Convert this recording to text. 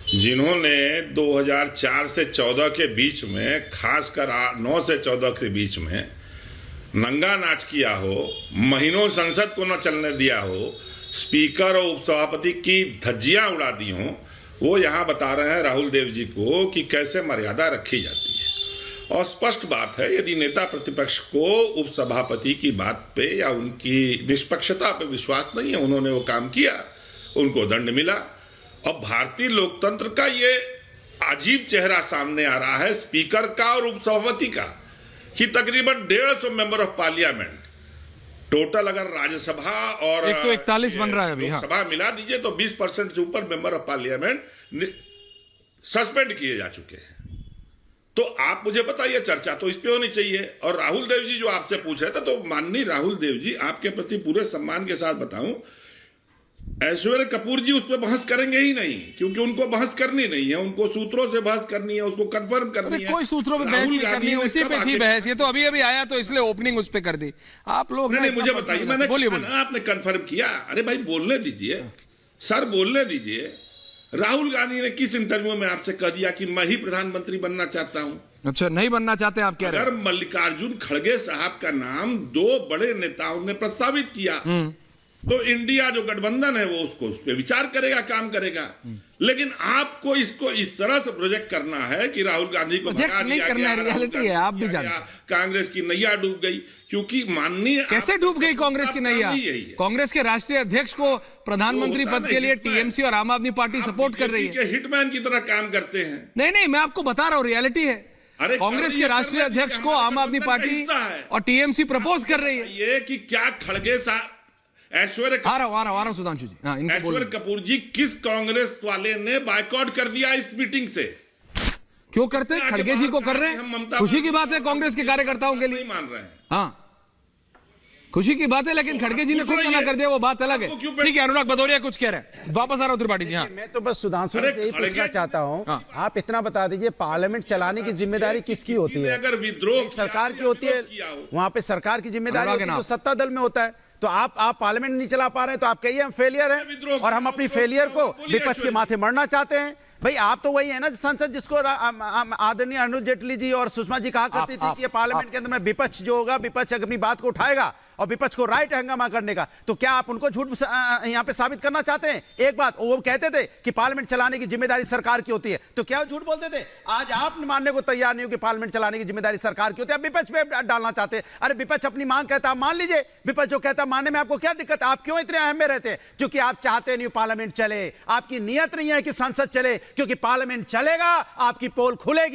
जिन्होंने 2004 से 14 के बीच में, खासकर 9 से 14 के बीच में नंगा नाच किया हो, महीनों संसद को न चलने दिया हो, स्पीकर और उपसभापति की धज्जियां उड़ा दी हों, वो यहाँ बता रहे हैं राहुल देव जी को कि कैसे मर्यादा रखी जाती है। और स्पष्ट बात है, यदि नेता प्रतिपक्ष को उपसभापति की बात पे या उनकी निष्पक्षता पे विश्वास नहीं है, उन्होंने वो काम किया, उनको दंड मिला। और भारतीय लोकतंत्र का ये अजीब चेहरा सामने आ रहा है स्पीकर का और उपसभापति का, कि तकरीबन 150 मेंबर ऑफ पार्लियामेंट टोटल, अगर राज्यसभा और 141 बन रहा है अभी, लोकसभा मिला दीजिए तो 20% से ऊपर मेंबर ऑफ पार्लियामेंट सस्पेंड किए जा चुके हैं। तो आप मुझे बताइए, चर्चा तो इस पे होनी चाहिए। और राहुल देव जी जो आपसे पूछ रहे थे, तो माननीय राहुल देव जी, आपके प्रति पूरे सम्मान के साथ बताऊं, ऐश्वर्या कपूर जी उस पर बहस करेंगे ही नहीं, क्योंकि उनको बहस करनी नहीं है, उनको सूत्रों से बहस करनी है, उसको कंफर्म करनी है। कोई सूत्रों पे बहस नहीं करनी है, उसी पे थी बहस। ये तो अभी अभी आया तो इसलिए ओपनिंग उस पे कर दी आप लोग। नहीं, मुझे बताइए, मैंने बोलिए आपने कंफर्म किया? अरे भाई बोलने दीजिए सर, बोलने दीजिए। राहुल गांधी ने किस इंटरव्यू में आपसे कह दिया कि मैं ही प्रधानमंत्री बनना चाहता हूं? अच्छा, नहीं बनना चाहते आप कह रहे हैं? अगर मल्लिकार्जुन खड़गे साहब का नाम 2 बड़े नेताओं ने प्रस्तावित किया तो इंडिया जो गठबंधन है वो उसको उस पर विचार करेगा, काम करेगा। लेकिन आपको इसको इस तरह से प्रोजेक्ट करना है कि राहुल गांधी को भगा दिया गया, रियलिटी है, आप भी जानते हैं। कांग्रेस की नैया डूब गई, क्योंकि माननीय कैसे डूब गई कांग्रेस की नैया? कांग्रेस के राष्ट्रीय अध्यक्ष को प्रधानमंत्री पद के लिए टीएमसी और आम आदमी पार्टी सपोर्ट कर रही है, हिटमैन की तरह काम करते हैं। नहीं, मैं आपको बता रहा हूँ, रियलिटी है। कांग्रेस के राष्ट्रीय अध्यक्ष को आम आदमी पार्टी और टीएमसी प्रपोज कर रही है। ये कि क्या खड़गे साहब, ऐश्वर्या सुधांशु जी, ऐश्वर्या कपूर जी, किस कांग्रेस वाले ने बायकॉट कर दिया इस मीटिंग से? क्यों करते? खड़गे जी को कर रहे हैं, खुशी की बात है कांग्रेस के कार्यकर्ताओं के लिए। नहीं मान रहे हैं, हाँ खुशी की बात है, लेकिन खड़गे जी ने खुद मना कर दिया, वो बात अलग है। ठीक है, अनुराग भदौरिया कुछ कह रहे हैं, वापस आ रहा हूं त्रिपाठी जी। हाँ, मैं तो बस सुधांशु से यही पूछना चाहता हूं, आप इतना बता दीजिए, पार्लियामेंट चलाने की जिम्मेदारी किसकी होती है? अगर विद्रोह सरकार की होती है, वहां पे सरकार की जिम्मेदारी होती है, तो सत्ता दल में होता है। तो आप पार्लियामेंट नहीं चला पा रहे हैं तो आप कहिए हम फेलियर हैं, और हम अपनी फेलियर को विपक्ष के माथे मरना चाहते हैं। भाई आप तो वही है ना संसद जिसको आदरणीय अरुण जेटली जी और सुषमा जी कहा करती थी कि पार्लियामेंट के अंदर में विपक्ष जो होगा, विपक्ष अपनी बात को उठाएगा और विपक्ष को राइट हंगामा करने का। तो क्या आप उनको झूठ यहां पे साबित करना चाहते हैं? एक बात वो कहते थे कि पार्लियामेंट चलाने की जिम्मेदारी सरकार की होती है, तो क्या वो झूठ बोलते थे? आज आप मानने को तैयार नहीं हो कि पार्लियामेंट चलाने की जिम्मेदारी सरकार की होती है, आप विपक्ष पे डालना चाहते हैं। अरे विपक्ष अपनी मांग कहता है, मान लीजिए, विपक्ष जो कहता है मानने में आपको क्या दिक्कत है? आप क्यों इतने अहम में रहते हैं? क्योंकि आप चाहते नहीं पार्लियामेंट चले, आपकी नीयत नहीं है कि संसद चले, क्योंकि पार्लियामेंट चलेगा आपकी पोल खुलेगी।